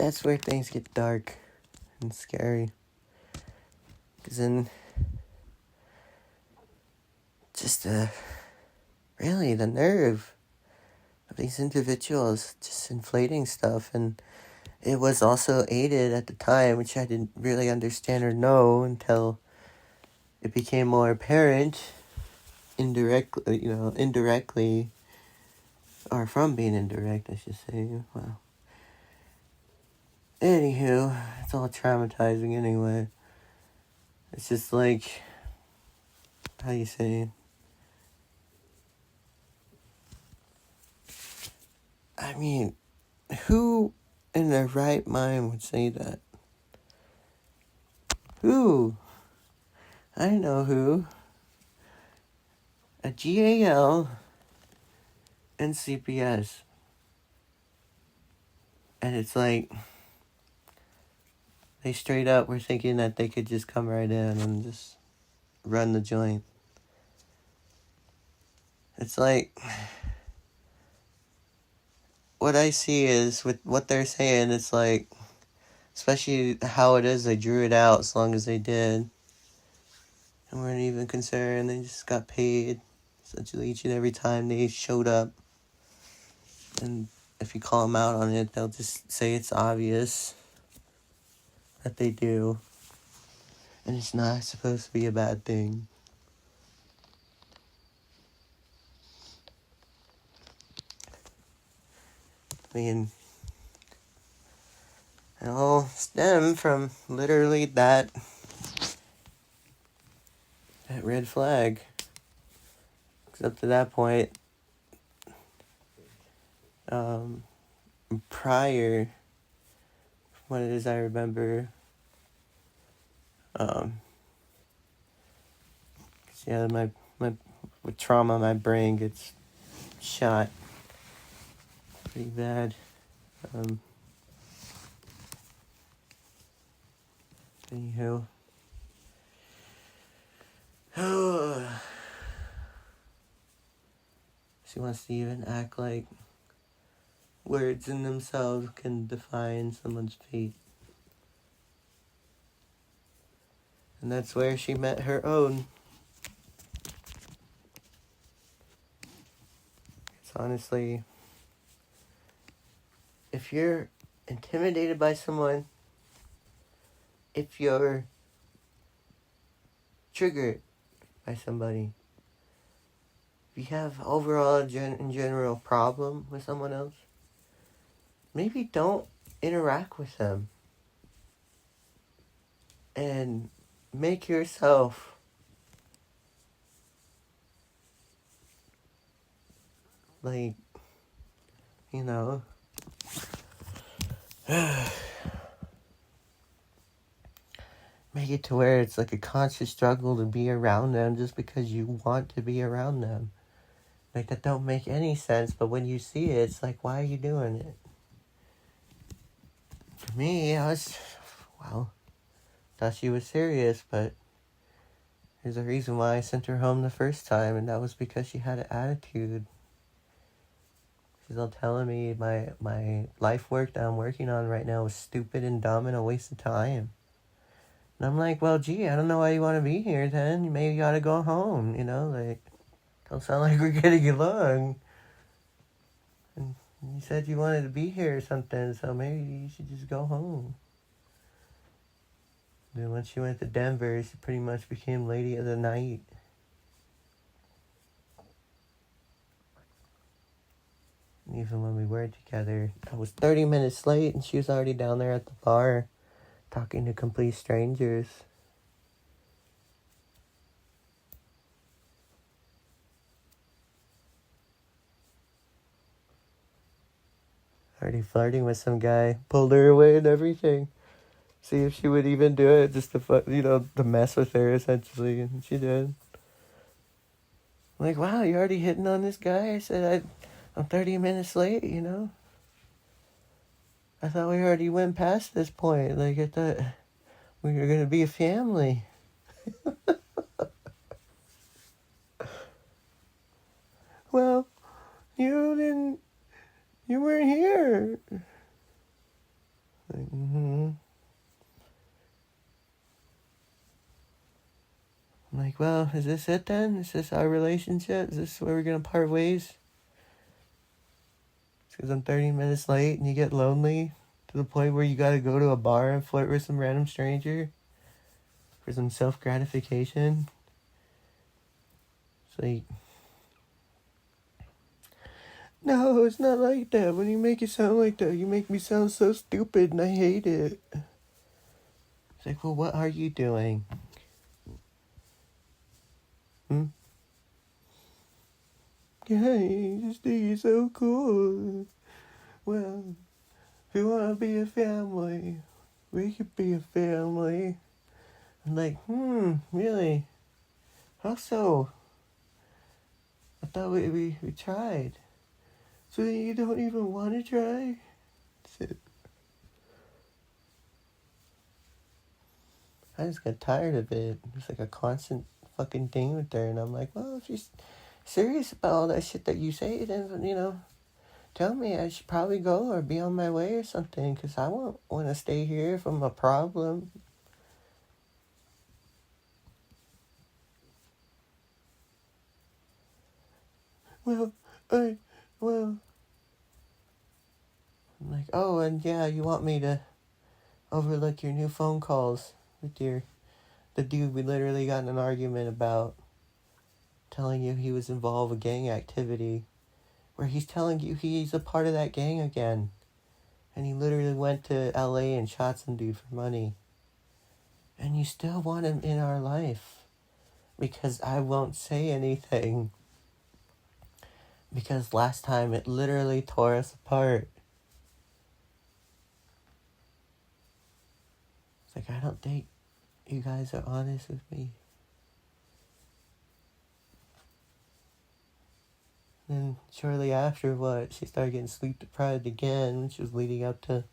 that's where things get dark and scary. Because then, just really the nerve of these individuals just inflating stuff. And it was also aided at the time, which I didn't really understand or know until it became more apparent indirectly, or from being indirect, I should say. Well, anywho, it's all traumatizing anyway. It's just like, how you say, I mean, who in their right mind would say that? Who? I know who. A GAL and CPS. And it's like, they straight up were thinking that they could just come right in and just run the joint. It's like, what I see is, with what they're saying, it's like, especially how it is, they drew it out as long as they did. And weren't even concerned, they just got paid, essentially, each and every time they showed up. And if you call them out on it, they'll just say it's obvious that they do. And it's not supposed to be a bad thing. I mean, it all stemmed from literally that red flag. Because up to that point, prior, what it is I remember, yeah, my with trauma, my brain gets shot pretty bad. Anywho. She wants to even act like words in themselves can define someone's fate. And that's where she met her own. It's honestly, if you're intimidated by someone, if you're triggered by somebody, if you have overall in general problem with someone else, maybe don't interact with them. And make yourself like, you know, make it to where it's like a conscious struggle to be around them just because you want to be around them. Like, that don't make any sense, but when you see it, it's like, why are you doing it? For me, thought she was serious, but there's a reason why I sent her home the first time, and that was because she had an attitude. She's all telling me my life work that I'm working on right now is stupid and dumb and a waste of time. And I'm like, well, gee, I don't know why you want to be here then. Maybe you ought to go home, like, don't sound like we're getting along. And you said you wanted to be here or something, so maybe you should just go home. Then once she went to Denver, she pretty much became lady of the night. And even when we were together, I was 30 minutes late and she was already down there at the bar talking to complete strangers. Already flirting with some guy, pulled her away and everything. See if she would even do it, just to mess with her, essentially, and she did. I'm like, wow, you're already hitting on this guy? I said, I'm 30 minutes late, I thought we already went past this point. Like, I thought we were going to be a family. Well, you weren't here. Like, mm-hmm. I'm like, well, is this it then? Is this our relationship? Is this where we're gonna part ways? Because I'm 30 minutes late and you get lonely to the point where you gotta go to a bar and flirt with some random stranger for some self-gratification. It's like, no, it's not like that. When you make it sound like that, you make me sound so stupid and I hate it. It's like, well, what are you doing? Yeah, you just think you're so cool. Well, if you want to be a family, we could be a family. I'm like, really? How so? I thought we tried. So you don't even want to try? I just got tired of it. It's like a constant fucking thing with her. And I'm like, well, if you're serious about all that shit that you say, then, tell me I should probably go or be on my way or something. Because I won't want to stay here if I'm a problem. Well, I'm like, oh, and yeah, you want me to overlook your new phone calls with the dude we literally got in an argument about, telling you he was involved with gang activity, where he's telling you he's a part of that gang again. And he literally went to LA and shot some dude for money. And you still want him in our life. Because I won't say anything. Because last time it literally tore us apart. It's like, I don't think you guys are honest with me. And shortly after, she started getting sleep deprived again, which was leading up to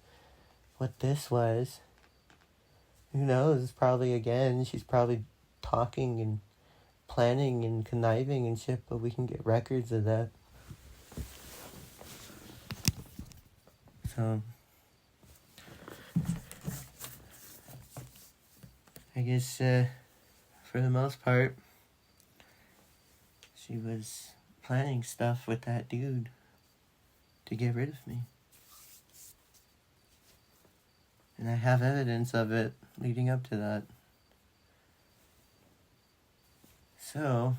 what this was. Who knows? Probably again, she's probably talking and planning and conniving and shit, but we can get records of that. So, I guess, for the most part, she was planning stuff with that dude to get rid of me. And I have evidence of it leading up to that. So,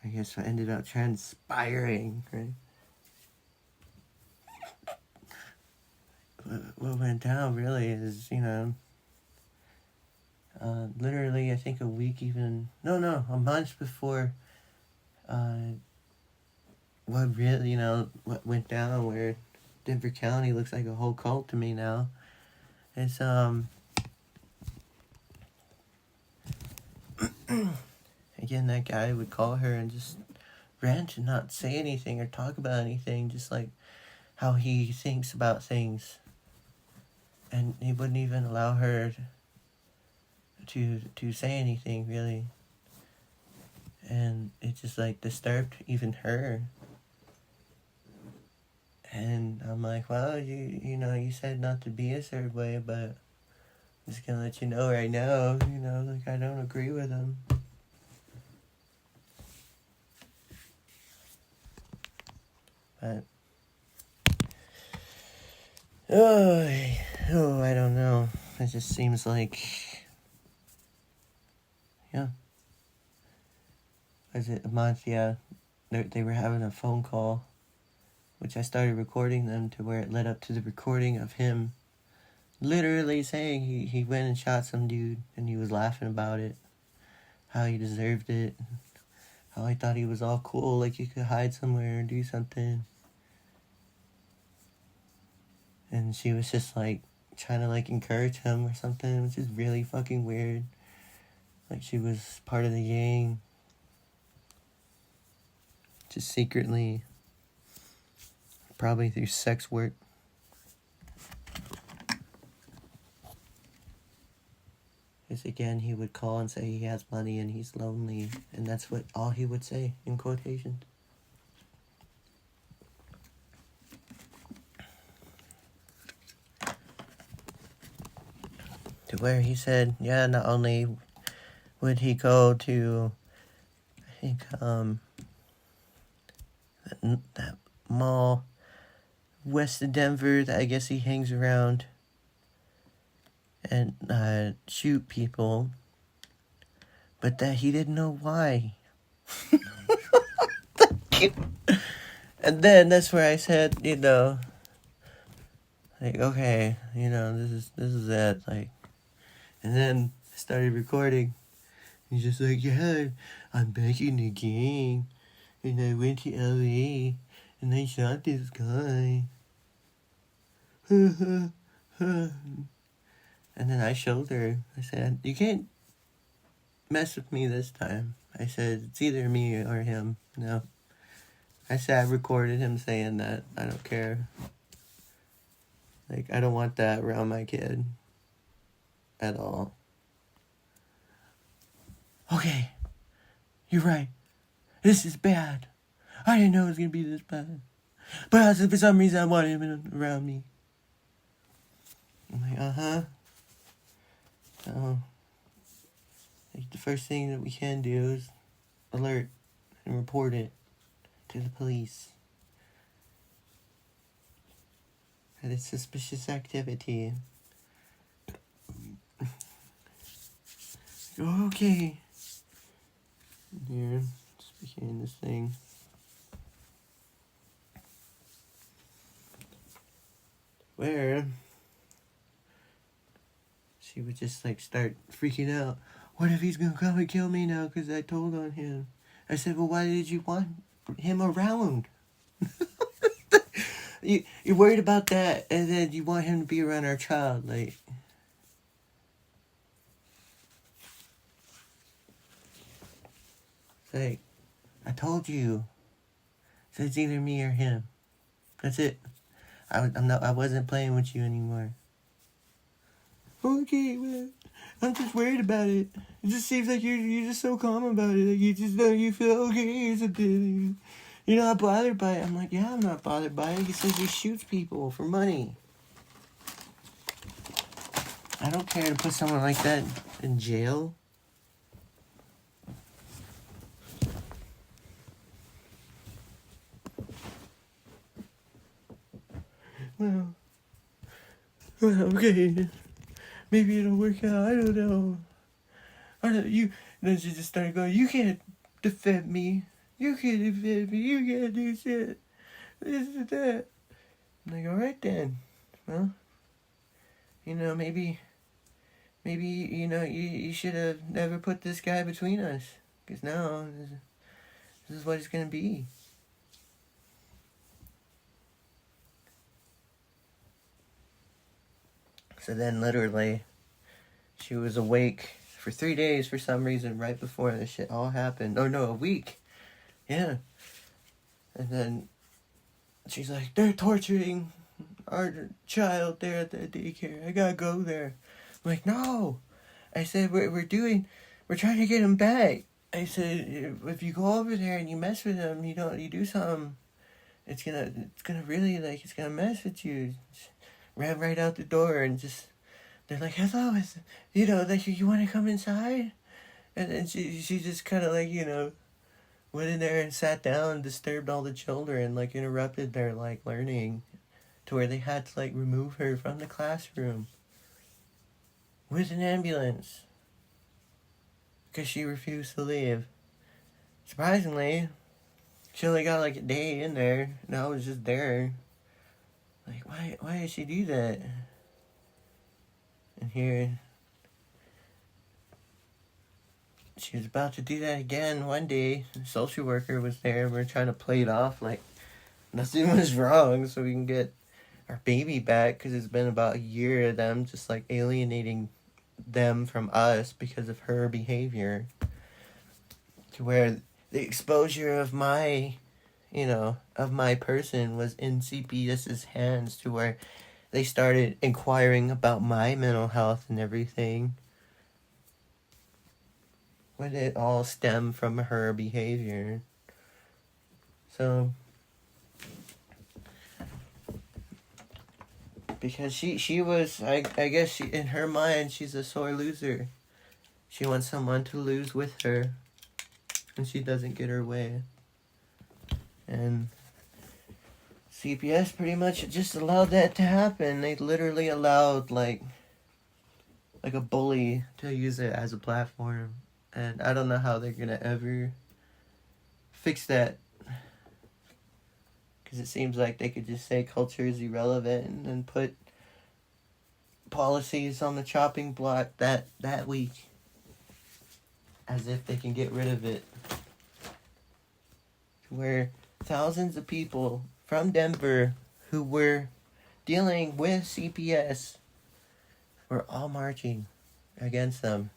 I guess what ended up transpiring, right? What went down really is, literally, I think a month before, what really, what went down, where Denver County looks like a whole cult to me now. It's, again, that guy would call her and just rant and not say anything or talk about anything, just like how he thinks about things. And he wouldn't even allow her to say anything, really. And it just, like, disturbed even her. And I'm like, well, you said not to be a certain way, but I'm just gonna let you know right now, like, I don't agree with him. But, I don't know. It just seems like, was it a month? Yeah, they were having a phone call, which I started recording them to where it led up to the recording of him literally saying he went and shot some dude and he was laughing about it, how he deserved it, how I thought he was all cool, like you could hide somewhere and do something. And she was just like trying to like encourage him or something, which is really fucking weird. Like she was part of the gang, just secretly, probably through sex work. Because again, he would call and say he has money and he's lonely, and that's all he would say in quotations. to where he said, yeah, not only would he go to, I think, that mall west of Denver that I guess he hangs around and shoot people, but that he didn't know why. And then that's where I said, like, okay, this is it, like, and then I started recording. He's just like, yeah, I'm back in the gang, and I went to LA, and I shot this guy. And then I showed her. I said, you can't mess with me this time. I said, it's either me or him. No. I said I recorded him saying that. I don't care. Like, I don't want that around my kid. At all. Okay. You're right. This is bad. I didn't know it was going to be this bad. But for some reason I want him around me. I'm like, uh-huh. So, like, the first thing that we can do is alert and report it to the police. That it's suspicious activity. Okay. Here, speaking this thing. Where she would just like start freaking out. What if he's gonna come and kill me now because I told on him? I said, well, why did you want him around? You're worried about that, and then you want him to be around our child, like. It's like, I told you. So it's either me or him. That's it. I wasn't playing with you anymore. Okay, man. I'm just worried about it. It just seems like you're just so calm about it. Like you just know you feel okay or something. You're not bothered by it. I'm like, yeah, I'm not bothered by it. He says he shoots people for money. I don't care to put someone like that in jail. Well, okay. Maybe it'll work out. I don't know. You. Then she just started going, you can't defend me. You can't defend me. You can't do shit. This is that. I'm like, alright then. Well, maybe, you should have never put this guy between us. Because now, this is what it's going to be. So then, literally, she was awake for 3 days for some reason right before this shit all happened. Oh, no, a week. Yeah. And then she's like, they're torturing our child there at the daycare. I gotta go there. I'm like, no. I said, we're trying to get him back. I said, if you go over there and you mess with him, you do something, it's gonna really, like, it's gonna mess with you. Just ran right out the door and just, they're like, hello, like, you want to come inside? And then she just kind of, like, went in there and sat down, disturbed all the children, like, interrupted their, like, learning, to where they had to, like, remove her from the classroom with an ambulance because she refused to leave. Surprisingly, she only got, like, a day in there, and I was just there. Like, why did she do that? And here, she was about to do that again one day. The social worker was there. We were trying to play it off like nothing was wrong so we can get our baby back, because it's been about a year of them just like alienating them from us because of her behavior. To where the exposure of my person was in CPS's hands, to where they started inquiring about my mental health and everything. When it all stemmed from her behavior. So, Because she was, I guess she, in her mind, she's a sore loser. She wants someone to lose with her, and she doesn't get her way. And CPS pretty much just allowed that to happen. They literally allowed, like a bully to use it as a platform. And I don't know how they're gonna ever fix that. Because it seems like they could just say culture is irrelevant and then put policies on the chopping block that week. As if they can get rid of it. Where thousands of people from Denver who were dealing with CPS were all marching against them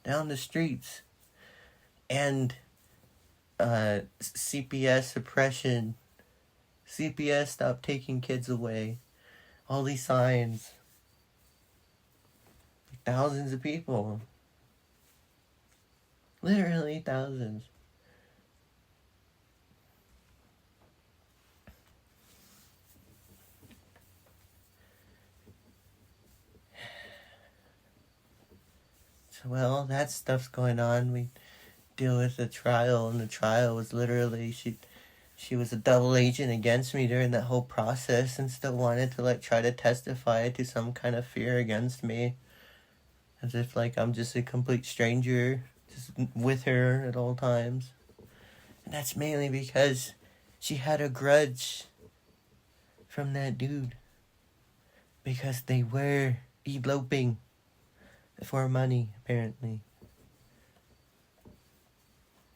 down the streets. And CPS suppression, CPS stop taking kids away, all these signs. Thousands of people. Literally thousands. So, well, that stuff's going on. We deal with the trial, and the trial was literally, she was a double agent against me during that whole process and still wanted to, like, try to testify to some kind of fear against me. As if, like, I'm just a complete stranger, just with her at all times. And that's mainly because she had a grudge from that dude. Because they were eloping for money, apparently.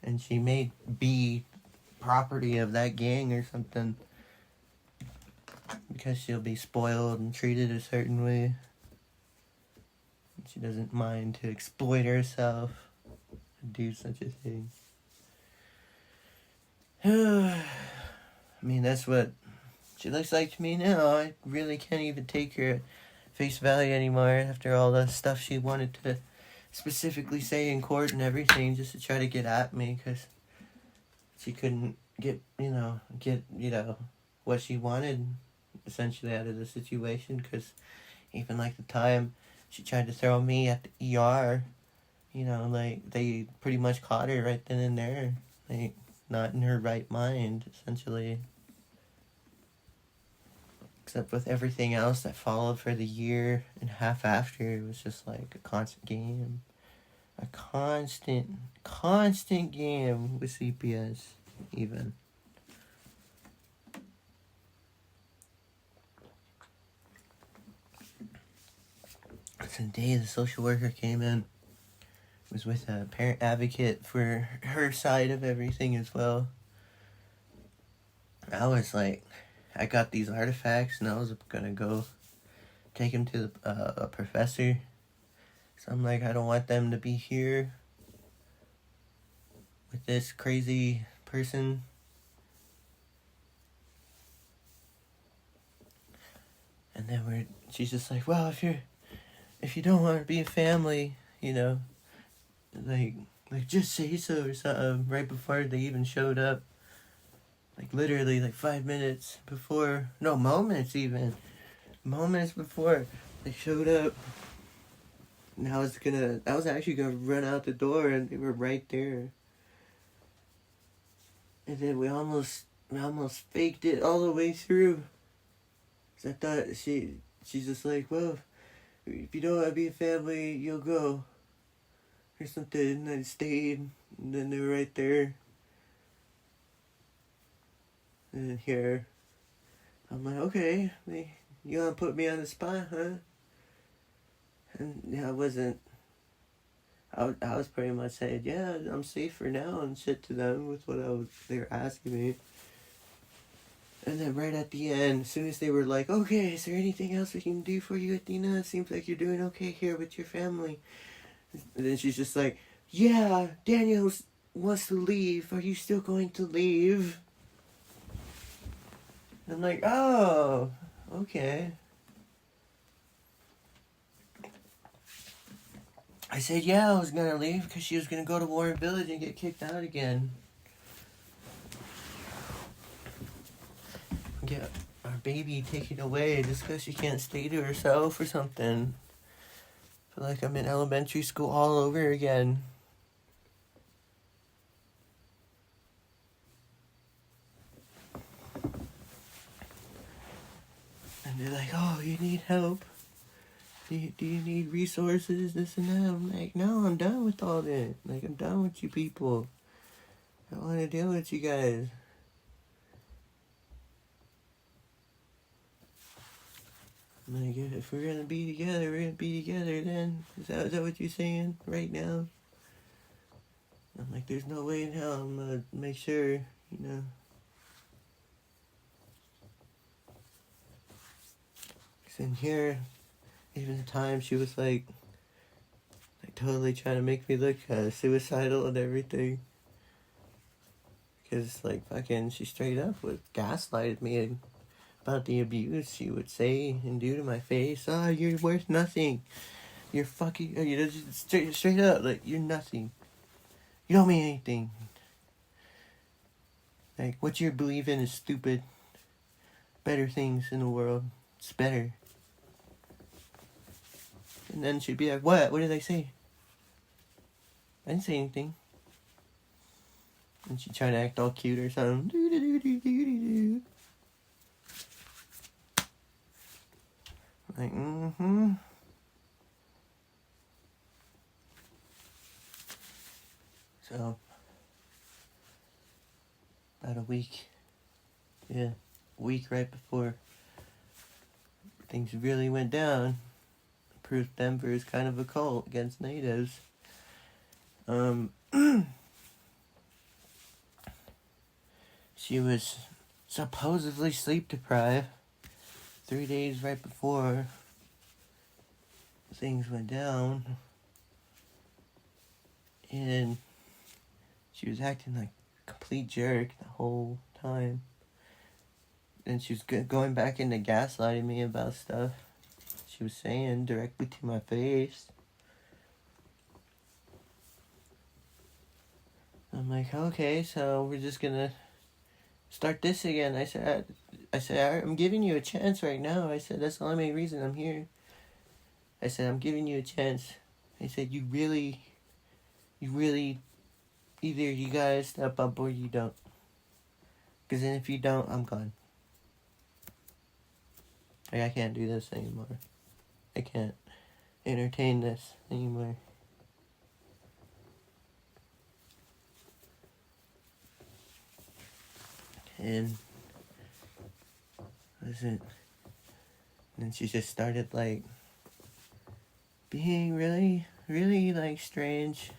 And she made B property of that gang or something. Because she'll be spoiled and treated a certain way. She doesn't mind to exploit herself and do such a thing. I mean, that's what she looks like to me now. I really can't even take her at face value anymore after all the stuff she wanted to specifically say in court and everything just to try to get at me because she couldn't get what she wanted essentially out of the situation. Because even like the time she tried to throw me at the ER, like they pretty much caught her right then and there, like not in her right mind essentially. Except with everything else that followed for the year and a half after, it was just like a constant game. A constant game with CPS, even. So the day the social worker came in, was with a parent advocate for her side of everything as well. I was like, I got these artifacts and I was gonna go take them to a professor. So I'm like, I don't want them to be here with this crazy person. And then she's just like, well, if you don't want to be a family, like just say so or something, right before they even showed up. Like literally like 5 minutes before, no, moments before they showed up. And I was actually gonna run out the door and they were right there. And then we almost faked it all the way through. Cause I thought she's just like, well, if you don't want to be a family, you'll go. Or something. And I stayed. And then they were right there. And here, I'm like, okay, you gonna put me on the spot, huh? And yeah, I wasn't. I was pretty much saying, yeah, I'm safe for now and shit to them with what they were asking me. And then right at the end, as soon as they were like, okay, is there anything else we can do for you, Athena? It seems like you're doing okay here with your family. And then she's just like, yeah, Daniel wants to leave. Are you still going to leave? I'm like, oh, okay. I said, yeah, I was going to leave because she was going to go to Warren Village and get kicked out again. Get our baby taken away just because she can't stay to herself or something. I feel like I'm in elementary school all over again. And they're like, oh, you need help? Do you need resources, this and that? I'm like, no, I'm done with all that. Like, I'm done with you people. I don't want to deal with you guys. I'm like, if we're going to be together, we're going to be together then. Is that what you're saying right now? I'm like, there's no way in hell I'm going to make sure, you know. Because in here, even the time she was like totally trying to make me look suicidal and everything. Because, like, fucking, she straight up would gaslight me about the abuse she would say and do to my face. Oh, you're worth nothing. You're fucking, you know, just straight up, like, you're nothing. You don't mean anything. Like, what you believe in is stupid. Better things in the world. It's better. And then she'd be like, what? What did I say? I didn't say anything. And she'd try to act all cute or something. Like, So, about a week. Yeah, a week right before things really went down. Proof Denver is kind of a cult against natives. She was supposedly sleep deprived 3 days right before things went down. And she was acting like a complete jerk the whole time. And she was going back into gaslighting me about stuff she was saying directly to my face. I'm like, okay, so we're just gonna start this again. I said, I'm giving you a chance right now. I said, that's the only reason I'm here. I said, I'm giving you a chance. I said, you really, either you gotta step up or you don't. Because then if you don't, I'm gone. Like, I can't do this anymore. I can't entertain this anymore. And listen, and then she just started like being really, really like strange.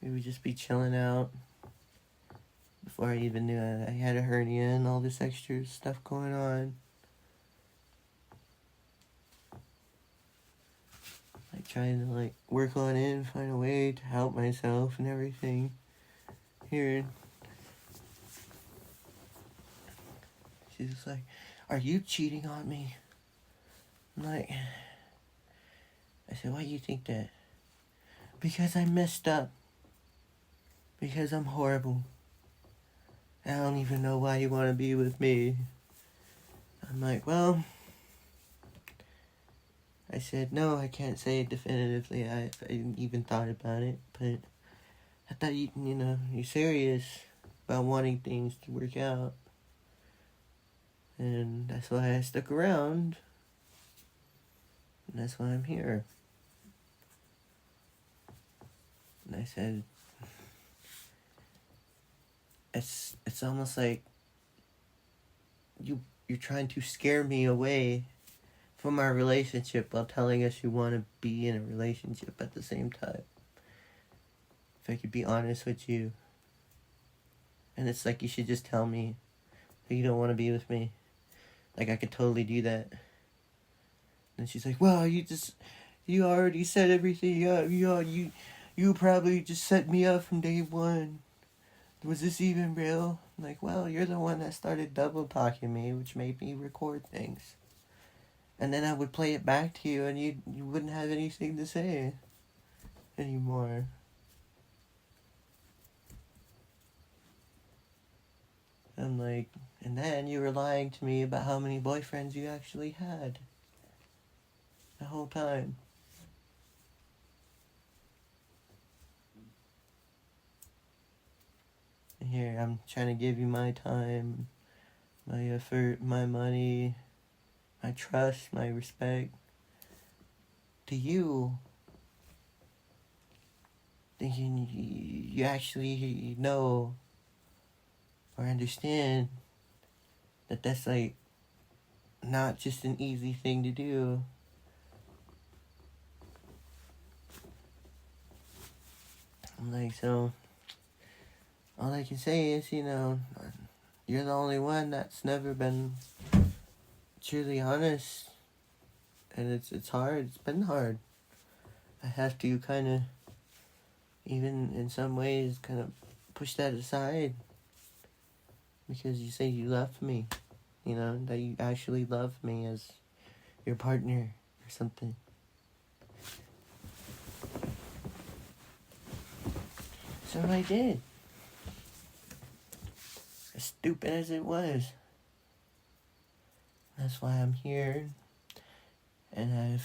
We would just be chilling out. Before I even knew I had a hernia and all this extra stuff going on. Like trying to like work on it and find a way to help myself and everything. Here. She's just like, are you cheating on me? I'm like, I said, why do you think that? Because I messed up. Because I'm horrible. I don't even know why you want to be with me. I'm like, well, I said, no, I can't say it definitively. I even thought about it, but I thought you're serious about wanting things to work out. And that's why I stuck around. And that's why I'm here. And I said, it's almost like you're trying to scare me away from our relationship while telling us you want to be in a relationship at the same time. If I could be honest with you. And it's like you should just tell me that you don't want to be with me. Like I could totally do that. And she's like, well, you already set everything up. You probably just set me up from day one. Was this even real? I'm like, well, you're the one that started double talking me, which made me record things. And then I would play it back to you and you wouldn't have anything to say anymore. I'm like, And then you were lying to me about how many boyfriends you actually had. The whole time. And here, I'm trying to give you my time, my effort, my money, my trust, my respect. To you. Thinking you actually know or understand that that's like not just an easy thing to do. I'm like, so all I can say is, you're the only one that's never been truly honest. And it's hard. It's been hard. I have to kind of, even in some ways, kind of push that aside. Because you say you love me. That you actually love me as your partner or something. So I did. As stupid as it was. That's why I'm here. And I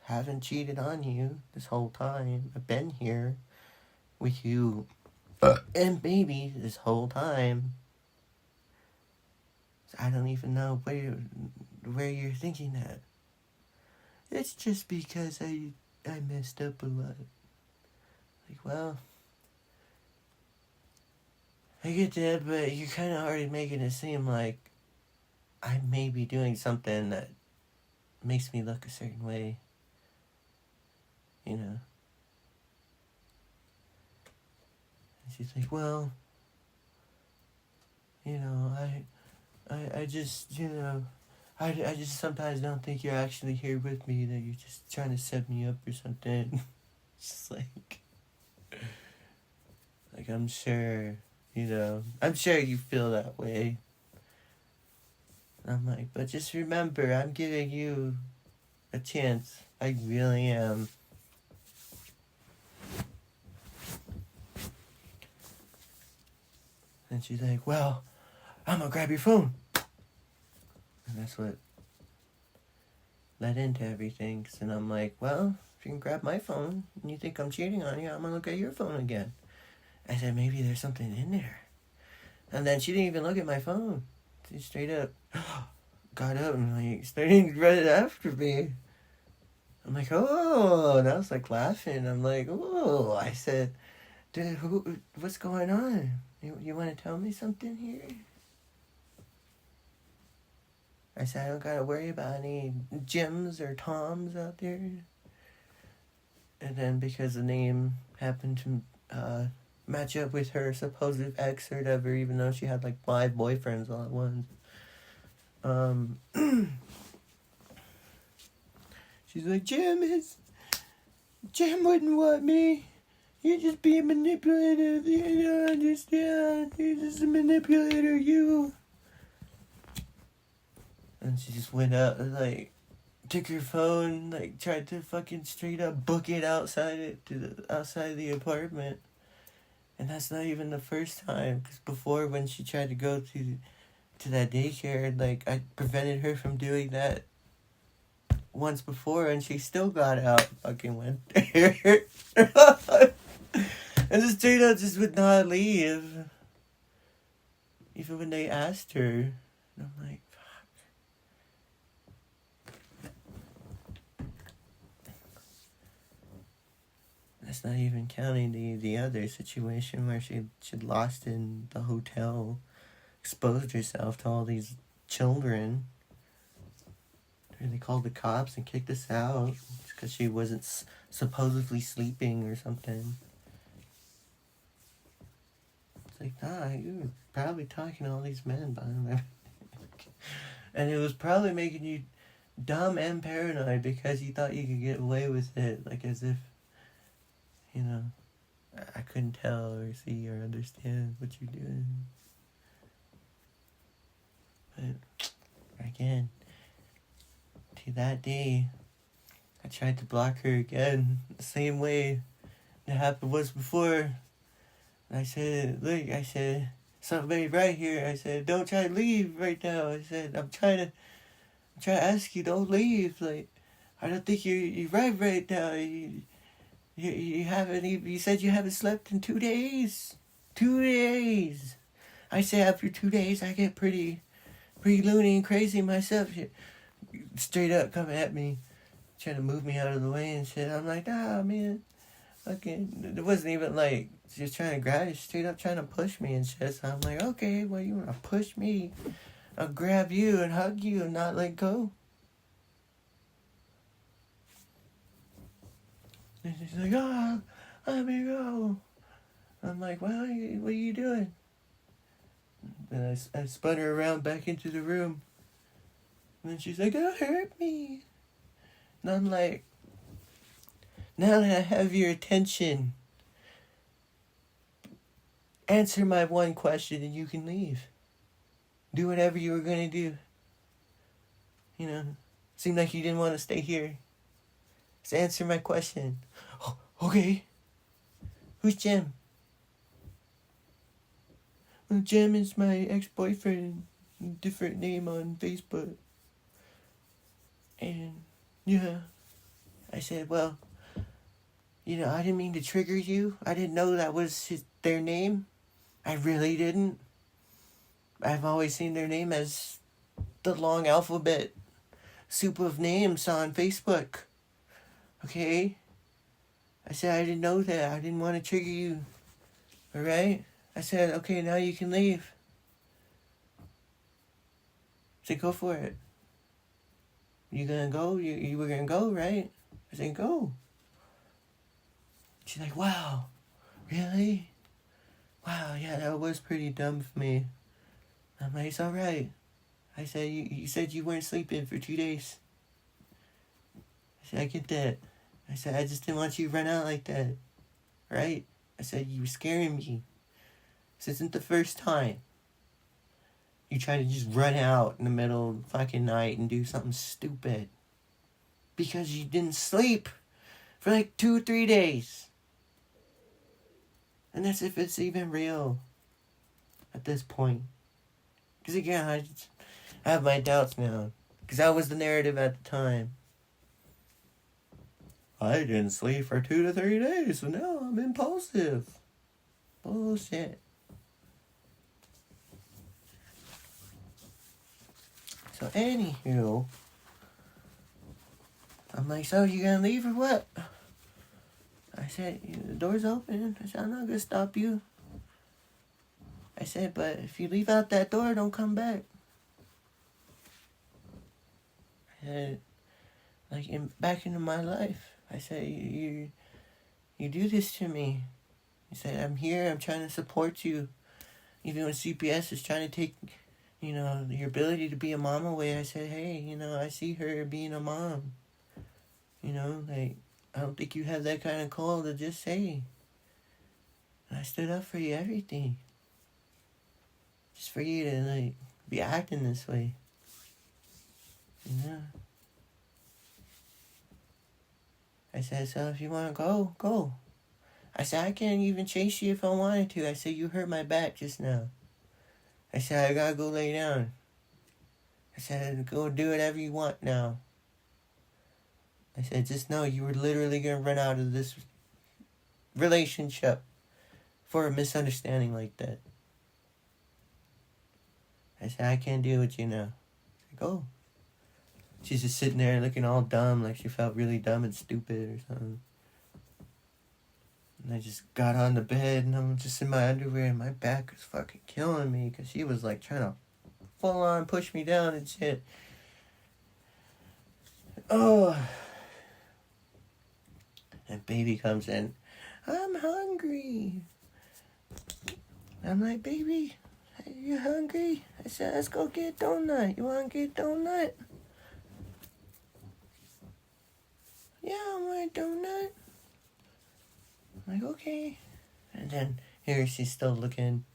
haven't cheated on you this whole time. I've been here with you and baby this whole time. So I don't even know where you're thinking that. It's just because I messed up a lot. Like, well, I get that, but you're kind of already making it seem like I may be doing something that makes me look a certain way. And she's like, well, I just, I just sometimes don't think you're actually here with me, that you're just trying to set me up or something. It's just like I'm sure, I'm sure you feel that way. I'm like, but just remember, I'm giving you a chance. I really am. And she's like, well, I'm gonna grab your phone. And that's what led into everything. And I'm like, well, if you can grab my phone and you think I'm cheating on you, I'm gonna look at your phone again. I said, maybe there's something in there. And then she didn't even look at my phone. She straight up got up and started running after me. I'm like, oh, and I was laughing. I'm like, oh, I said, dude, what's going on? You want to tell me something here? I said, I don't gotta worry about any Jims or Toms out there. And then because the name happened to match up with her supposed ex or whatever, even though she had 5 boyfriends all at once. She's like, Jim wouldn't want me. You're just being manipulative. You don't understand. You're just a manipulator, you. And she just went out and took her phone, tried to fucking straight up book it outside of the apartment. And that's not even the first time, because before, when she tried to go to that daycare, I prevented her from doing that once before, and she still got out, fucking went there. And just straight up just would not leave, even when they asked her. And I'm like, that's not even counting the other situation where she'd lost in the hotel, exposed herself to all these children. And they called the cops and kicked us out because she wasn't supposedly sleeping or something. It's like, nah, you were probably talking to all these men behind my and it was probably making you dumb and paranoid because you thought you could get away with it, as if I couldn't tell or see or understand what you're doing. But again, to that day, I tried to block her again the same way that happened was before. And I said, look, somebody right here. I said, don't try to leave right now. I said, I'm trying to ask you, don't leave. Like, I don't think you're right now. You haven't even, you said you haven't slept in 2 days. 2 days. I say after 2 days, I get pretty loony and crazy myself. Straight up coming at me, trying to move me out of the way and shit. I'm like, nah, man. Fucking, it wasn't even like she was trying to grab you, straight up trying to push me and shit. So I'm like, okay, well, you want to push me? I'll grab you and hug you and not let go. And she's like, oh, let me go. I'm like, well, what are you doing? And I spun her around back into the room. And then she's like, don't hurt me. And I'm like, now that I have your attention, answer my one question and you can leave. Do whatever you were going to do. You know, seemed like you didn't want to stay here. Just answer my question. Oh, okay. Who's Jim? Well, Jim is my ex-boyfriend. Different name on Facebook. And, yeah. I said, well, you know, I didn't mean to trigger you. I didn't know that was their name. I really didn't. I've always seen their name as the long alphabet soup of names on Facebook. Okay? I said, I didn't know that. I didn't want to trigger you. Alright? I said, okay, now you can leave. I said, go for it. You gonna go? You were gonna go, right? I said, go. She's like, wow, really? Wow, yeah, that was pretty dumb of me. I'm like, it's alright. I said, you said you weren't sleeping for 2 days. I said, I get that. I said, I just didn't want you to run out like that. Right? I said, you were scaring me. This isn't the first time. You try to just run out in the middle of the fucking night and do something stupid. Because you didn't sleep for like 2 or 3 days. And that's if it's even real at this point. Because again, I have my doubts now. Because that was the narrative at the time. I didn't sleep for 2 to 3 days, so now I'm impulsive. Bullshit. So anywho, I'm like, so you gonna leave or what? I said, the door's open. I said, I'm not gonna stop you. I said, but if you leave out that door, don't come back. I said, like, back into my life. I said, you do this to me. I said, I'm here, I'm trying to support you. Even when CPS is trying to take, you know, your ability to be a mom away, I said, hey, you know, I see her being a mom. You know, like, I don't think you have that kind of call to just say. And I stood up for you, everything. Just for you to, like, be acting this way. You know? I said, so if you want to go, go. I said, I can't even chase you if I wanted to. I said, you hurt my back just now. I said, I gotta go lay down. I said, go do whatever you want now. I said, just know you were literally gonna run out of this relationship for a misunderstanding like that. I said, I can't deal with you now. I said, go. She's just sitting there looking all dumb, like she felt really dumb and stupid or something. And I just got on the bed and I'm just in my underwear and my back was fucking killing me because she was like trying to full on push me down and shit. Oh. And baby comes in. I'm hungry. I'm like, baby, are you hungry? I said, let's go get a donut. You want to get a donut? Yeah, I want a donut. I'm like, okay. And then here she's still looking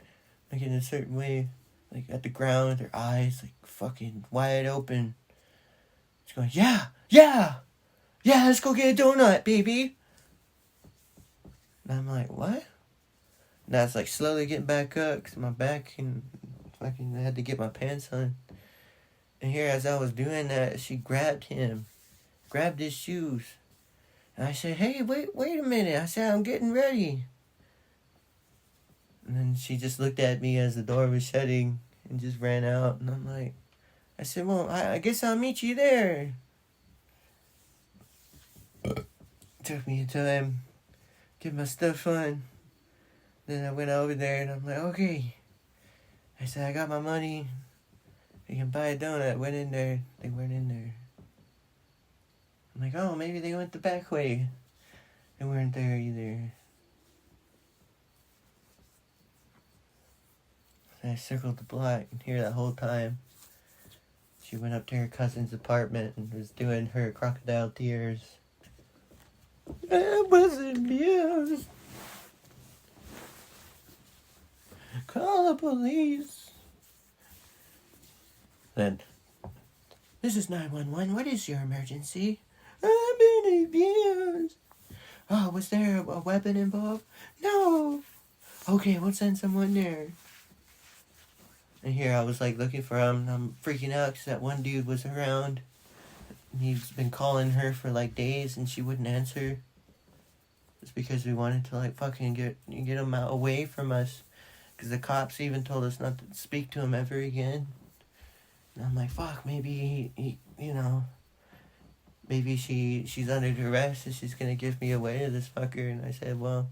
a certain way, like at the ground with her eyes like fucking wide open. She's going, yeah, let's go get a donut, baby. And I'm like, what? And I was like slowly getting back up because my back and fucking I had to get my pants on. And here, as I was doing that, she grabbed his shoes. And I said, "Hey, wait a minute." I said, "I'm getting ready." And then she just looked at me as the door was shutting and just ran out. And I'm like, I said, "Well, I guess I'll meet you there." Took me time, get my stuff on. Then I went over there and I'm like, "Okay." I said, "I got my money. You can buy a donut." Went in there. They weren't in there. I'm like, "Oh, maybe they went the back way." They weren't there either. I circled the block, and here that whole time, she went up to her cousin's apartment and was doing her crocodile tears. "I was abused. Call the police." Then, "This is 911. What is your emergency?" "I've been abused." "Oh, was there a weapon involved?" "No." "Okay, we'll send someone there." And here I was like looking for him, and I'm freaking out because that one dude was around. And he's been calling her for like days and she wouldn't answer. It's because we wanted to like fucking get him out away from us. Because the cops even told us not to speak to him ever again. And I'm like, fuck, maybe he maybe she's under duress and she's gonna give me away to this fucker. And I said, well,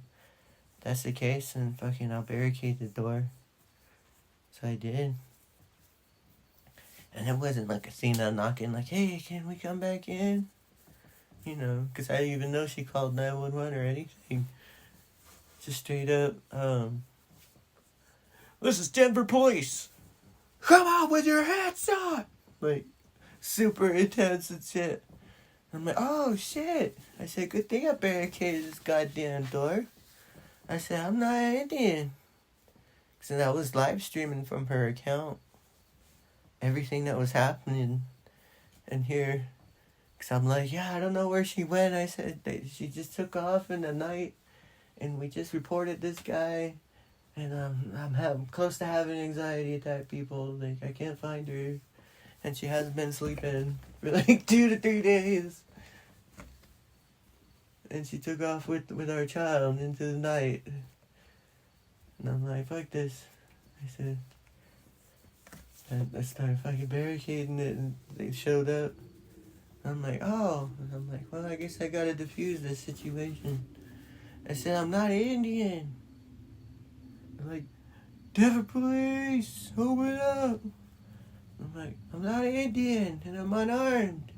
if that's the case, and fucking I'll barricade the door. So I did. And it wasn't like a scene of knocking like, "Hey, can we come back in?" Because I didn't even know she called 911 or anything. Just straight up, "This is Denver police. Come out with your hats on!" Like, super intense and shit. I'm like, "Oh, shit." I said, "Good thing I barricaded this goddamn door." I said, "I'm not Indian." So I was live streaming from her account everything that was happening. And here, because I'm like, yeah, I don't know where she went. I said, she just took off in the night. And we just reported this guy. And I'm close to having anxiety attack, people. Like, I can't find her. And she hasn't been sleeping for like 2 to 3 days. And she took off with our child into the night. And I'm like, fuck this. I said, and I started fucking barricading it, and they showed up. I'm like, oh. And I'm like, well, I guess I gotta defuse this situation. I said, "I'm not Indian." I'm like, "Denver police, open up." I'm like, "I'm not Indian, and I'm unarmed."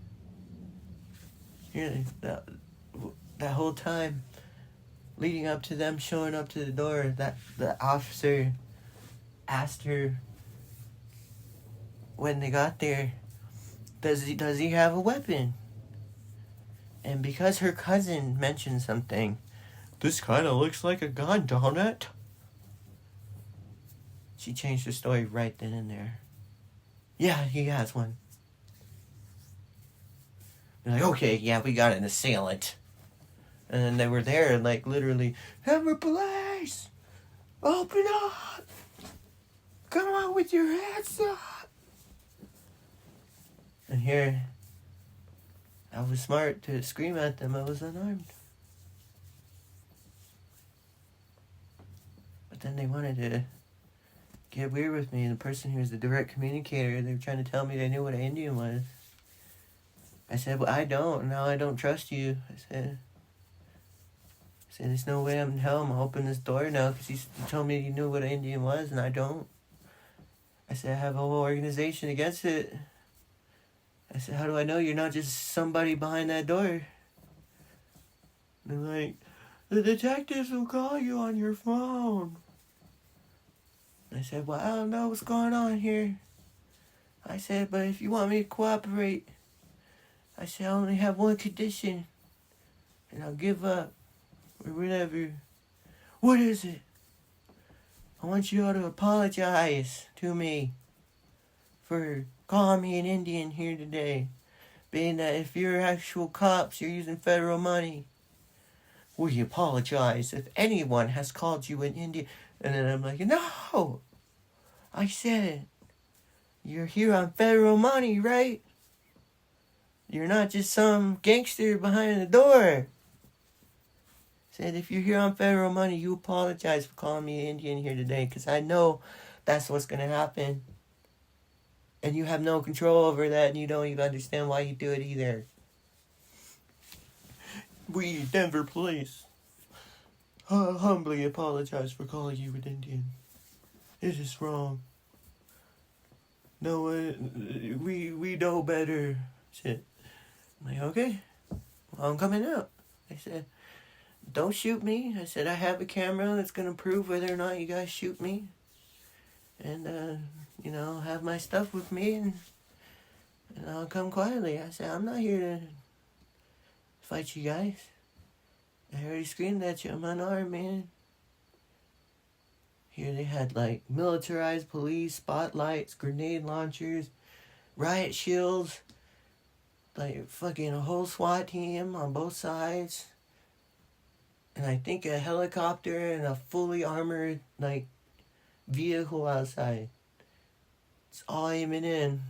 Really, that whole time, leading up to them showing up to the door, that the officer asked her when they got there, does he have a weapon? And because her cousin mentioned something, "This kind of looks like a gun, don't it?" She changed the story right then and there. "Yeah, he has one." They're like, "Okay, yeah, we got an assailant." And then they were there, like, literally, "Denver police, open up! Come on with your hands up!" And here, I was smart to scream at them. I was unarmed. But then they wanted to get weird with me. The person who was the direct communicator, they were trying to tell me they knew what an Indian was. I said, "Well, I don't. Now I don't trust you." I said, "There's no way I'm in hell. I'm gonna open this door now because he told me he knew what an Indian was, and I don't." I said, "I have a whole organization against it." I said, "How do I know you're not just somebody behind that door?" They're like, "The detectives will call you on your phone." I said, "Well, I don't know what's going on here." I said, "But if you want me to cooperate," I said, "I only have one condition, and I'll give up, or whatever." "What is it?" "I want you all to apologize to me for calling me an Indian here today, being that if you're actual cops, you're using federal money." "We apologize if anyone has called you an Indian." And then I'm like, no! I said, you're here on federal money, right? You're not just some gangster behind the door. Said, if you're here on federal money, you apologize for calling me Indian here today, because I know that's what's going to happen. And you have no control over that, and you don't even understand why you do it either. We, Denver police, humbly apologize for calling you an Indian. It is wrong. No, we know better. Shit. I'm like, okay, well, I'm coming out. I said, don't shoot me. I said, I have a camera that's going to prove whether or not you guys shoot me. And, have my stuff with me, and I'll come quietly. I said, I'm not here to fight you guys. I already screamed at you. I'm unarmed, man. Here they had, like, militarized police, spotlights, grenade launchers, riot shields, like, fucking a whole SWAT team on both sides. And I think a helicopter and a fully armored, like, vehicle outside. It's all aiming in.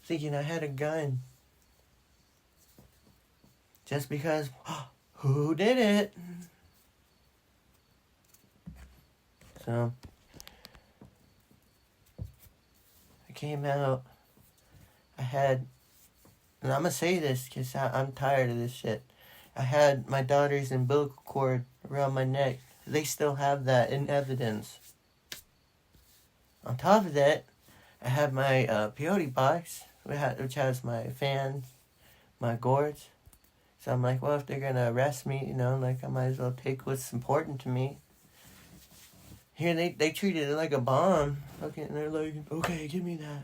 Thinking I had a gun. Just because, who did it? So, I came out. I had, and I'm gonna say this because I'm tired of this shit. I had my daughter's umbilical cord around my neck. They still have that in evidence. On top of that, I had my peyote box, which has my fans, my gourds. So I'm like, well, if they're going to arrest me, I might as well take what's important to me. Here, they treated it like a bomb. Okay, and they're like, okay, give me that.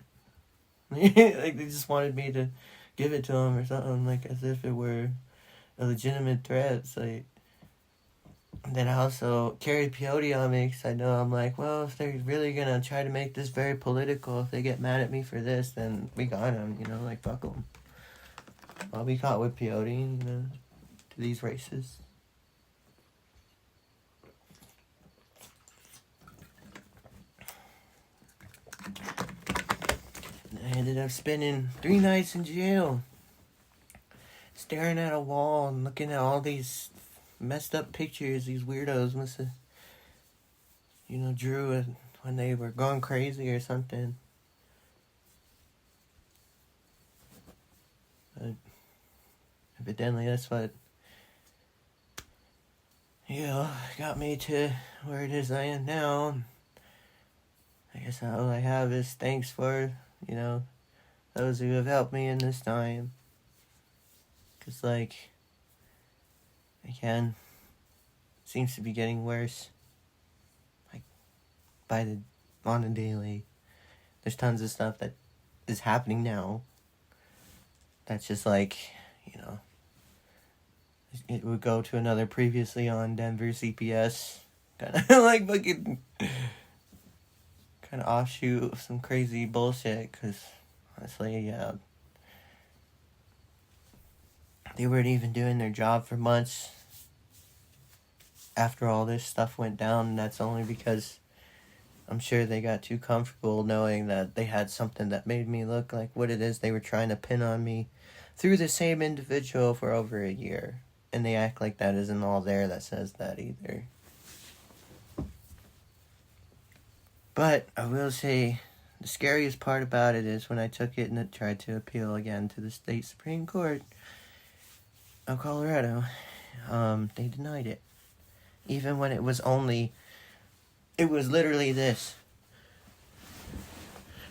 Like, they just wanted me to give it to them or something, like, as if it were a legitimate threat. It's like, then I also carried peyote on me because I know I'm like, well, if they're really going to try to make this very political, if they get mad at me for this, then we got them, fuck them. I'll be caught with peyote, to these races. I ended up spending 3 nights in jail, staring at a wall and looking at all these messed up pictures these weirdos must have, drew it when they were going crazy or something. But evidently that's what, got me to where it is I am now. I guess all I have is thanks for, those who have helped me in this time. Because, again, seems to be getting worse. On the daily. There's tons of stuff that is happening now. That's just it would go to another previously on Denver CPS. Kind of fucking kind of offshoot of some crazy bullshit. Because, honestly, they weren't even doing their job for months after all this stuff went down, and that's only because I'm sure they got too comfortable knowing that they had something that made me look like what it is they were trying to pin on me through the same individual for over a year. And they act like that isn't all there that says that either. But I will say, the scariest part about it is when I took it and tried to appeal again to the state Supreme Court of Colorado, they denied it. Even when it was literally this.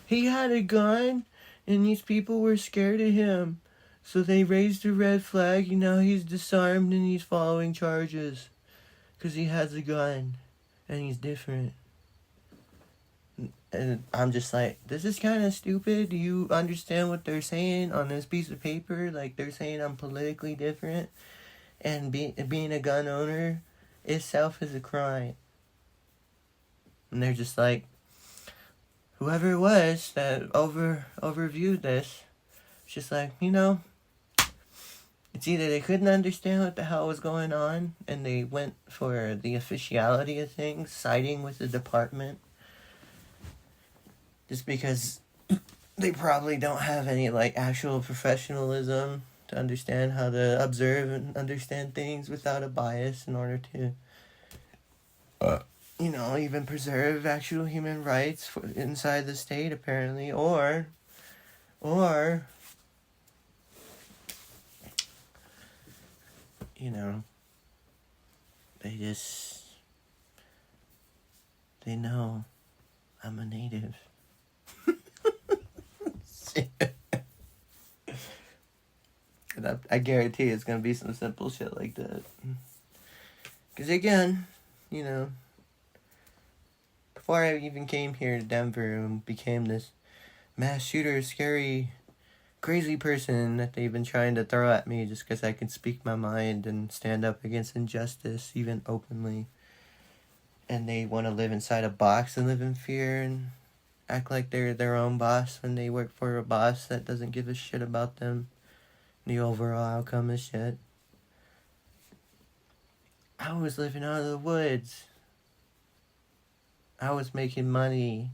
He had a gun, and these people were scared of him. So they raised a red flag, and now he's disarmed and he's following charges. Because he has a gun, and he's different. And I'm just like, this is kind of stupid. Do you understand what they're saying on this piece of paper? Like, they're saying I'm politically different, and being a gun owner itself is a crime. And they're just like, whoever it was that overviewed this, just like, It's either they couldn't understand what the hell was going on and they went for the officiality of things, siding with the department, just because they probably don't have any like actual professionalism to understand how to observe and understand things without a bias in order to even preserve actual human rights inside the state, apparently, or they just, they know I'm a native. And I guarantee it's gonna be some simple shit like that. Because again, before I even came here to Denver and became this mass shooter, scary, crazy person that they've been trying to throw at me just because I can speak my mind and stand up against injustice, even openly. And they want to live inside a box and live in fear and act like they're their own boss when they work for a boss that doesn't give a shit about them. The overall outcome is shit. I was living out of the woods. I was making money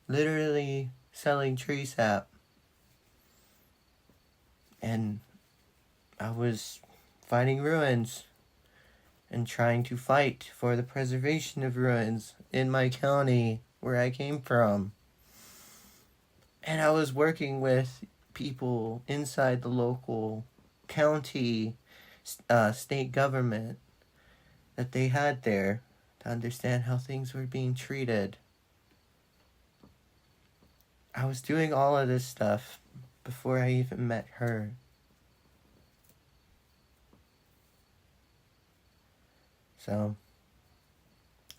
literally selling tree sap. And I was finding ruins and trying to fight for the preservation of ruins in my county where I came from. And I was working with people inside the local county, state government that they had there to understand how things were being treated. I was doing all of this stuff before I even met her. So,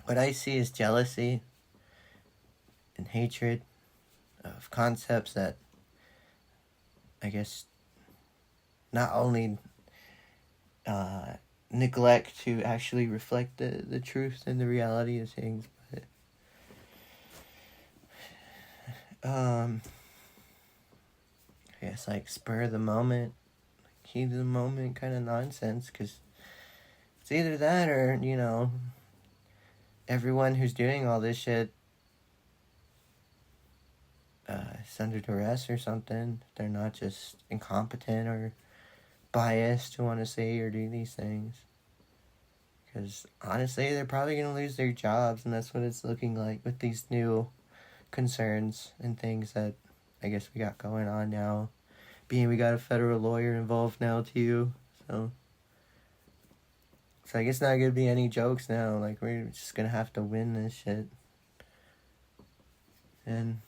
what I see is jealousy and hatred of concepts that I guess not only neglect to actually reflect the truth and the reality of things, but I guess like spur of the moment, heat of the moment kind of nonsense, because it's either that or, everyone who's doing all this shit is under duress or something. They're not just incompetent or biased to want to say or do these things. Because honestly, they're probably going to lose their jobs, and that's what it's looking like with these new concerns and things that I guess we got going on now. Being we got a federal lawyer involved now too, so I guess not going to be any jokes now. Like, we're just going to have to win this shit. And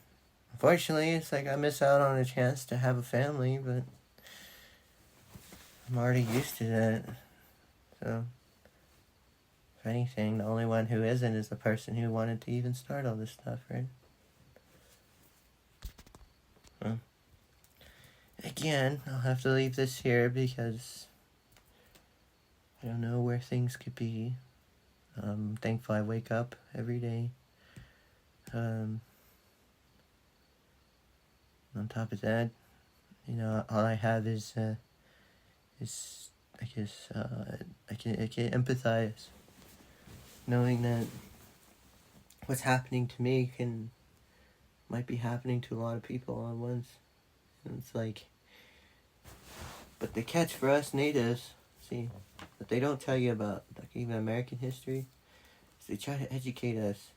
unfortunately, it's like I miss out on a chance to have a family, but I'm already used to that. So, if anything, the only one who isn't is the person who wanted to even start all this stuff, right? Well, again, I'll have to leave this here because I don't know where things could be. I'm thankful I wake up every day. On top of that, all I have is I guess I can empathize, knowing that what's happening to me might be happening to a lot of people all at once. And it's like, but the catch for us natives, see, what they don't tell you about, like even American history, is they try to educate us,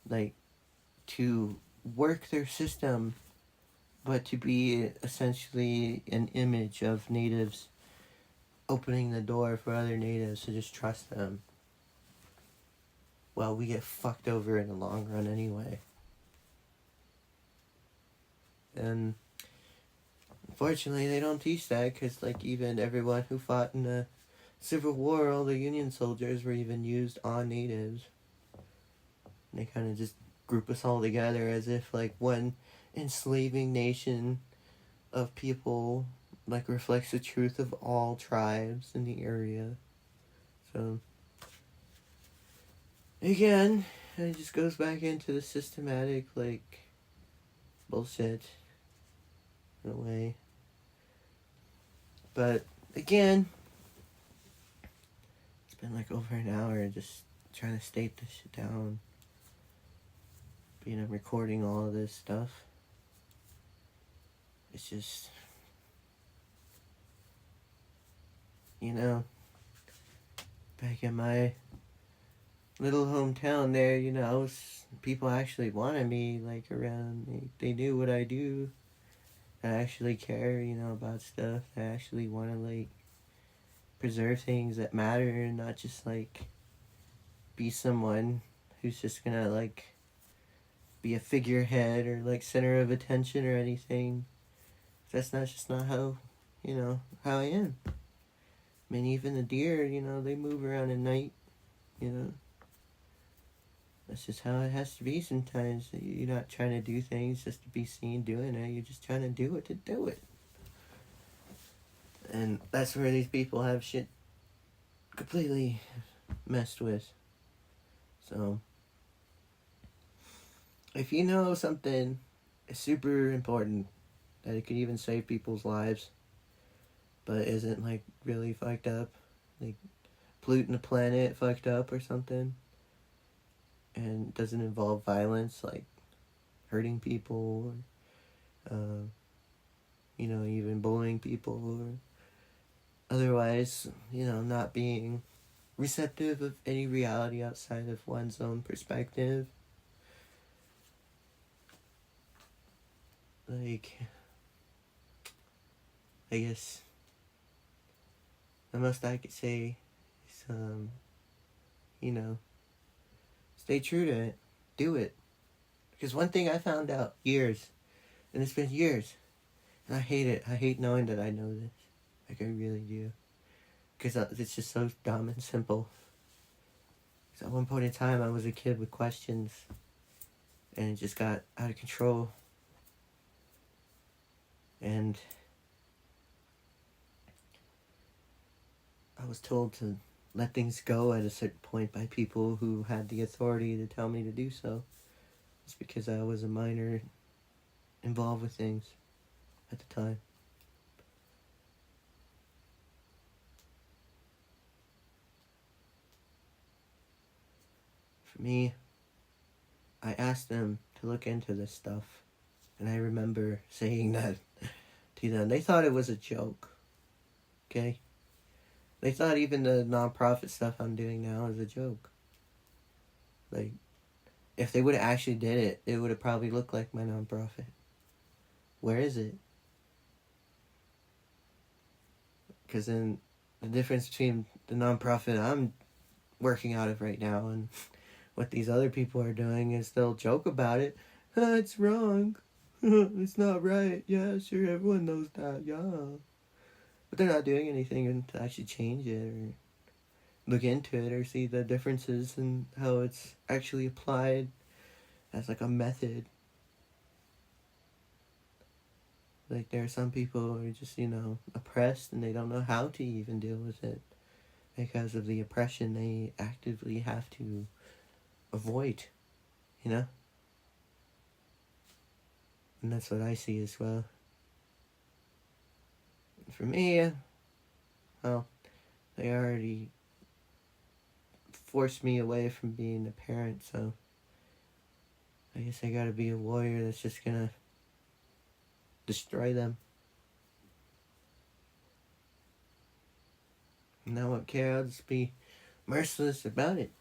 like, to work their system, but to be essentially an image of natives, opening the door for other natives to just trust them. Well, we get fucked over in the long run anyway. And unfortunately, they don't teach that, because like even everyone who fought in the Civil War, all the Union soldiers were even used on natives. And they kind of just group us all together as if like one enslaving nation of people like reflects the truth of all tribes in the area. So again, it just goes back into the systematic like bullshit in a way. But again, it's been like over an hour just trying to state this shit down. I'm recording all of this stuff. It's just, back in my little hometown there, people actually wanted me, like, around. They knew what I do. I actually care, about stuff. I actually want to, like, preserve things that matter and not just, like, be someone who's just gonna, like, be a figurehead or, like, center of attention or anything. That's not how, how I am. I mean, even the deer, they move around at night, That's just how it has to be sometimes. You're not trying to do things just to be seen doing it. You're just trying to do it to do it. And that's where these people have shit completely messed with. So, if you know something is super important, that it could even save people's lives, but isn't, like, really fucked up, like polluting the planet fucked up or something, and doesn't involve violence, like hurting people, or, even bullying people, or otherwise, not being receptive of any reality outside of one's own perspective. Like, I guess the most I could say is, stay true to it. Do it. Because one thing I found out years, and it's been years, and I hate it. I hate knowing that I know this. Like, I really do. Because it's just so dumb and simple. Because at one point in time, I was a kid with questions, and it just got out of control. And I was told to let things go at a certain point by people who had the authority to tell me to do so. It's because I was a minor involved with things at the time. For me, I asked them to look into this stuff, and I remember saying that to them. They thought it was a joke, okay? They thought even the nonprofit stuff I'm doing now is a joke. Like, if they would have actually did it, it would have probably looked like my nonprofit. Where is it? Because then the difference between the nonprofit I'm working out of right now and what these other people are doing is they'll joke about it. It's wrong. It's not right. Yeah, sure, everyone knows that. Yeah. But they're not doing anything to actually change it or look into it or see the differences and how it's actually applied as, like, a method. Like, there are some people who are just, oppressed and they don't know how to even deal with it because of the oppression they actively have to avoid, And that's what I see as well. For me, well, they already forced me away from being a parent, so I guess I gotta be a warrior that's just gonna destroy them. And I won't care, I'll just be merciless about it.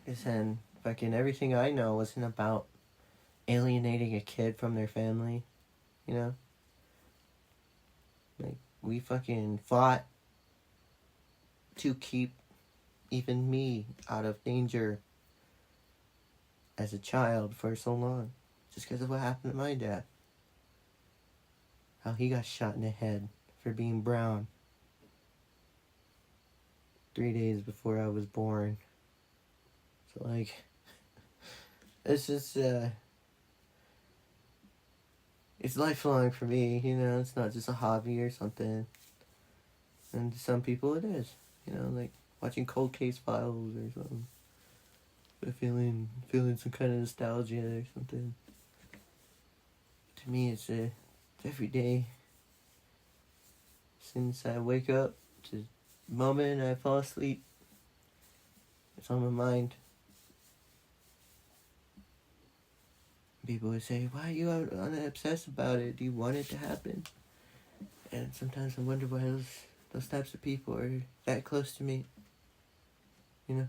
Because then fucking everything I know wasn't about alienating a kid from their family, Like, we fucking fought to keep even me out of danger as a child for so long. Just because of what happened to my dad. How he got shot in the head for being brown 3 days before I was born. So, like, it's just, it's lifelong for me, it's not just a hobby or something. And to some people it is, like watching cold case files or something. But feeling some kind of nostalgia or something. To me, it's every day. Since I wake up to the moment I fall asleep, it's on my mind. People would say, why are you obsessed about it? Do you want it to happen? And sometimes I wonder why those types of people are that close to me. You know?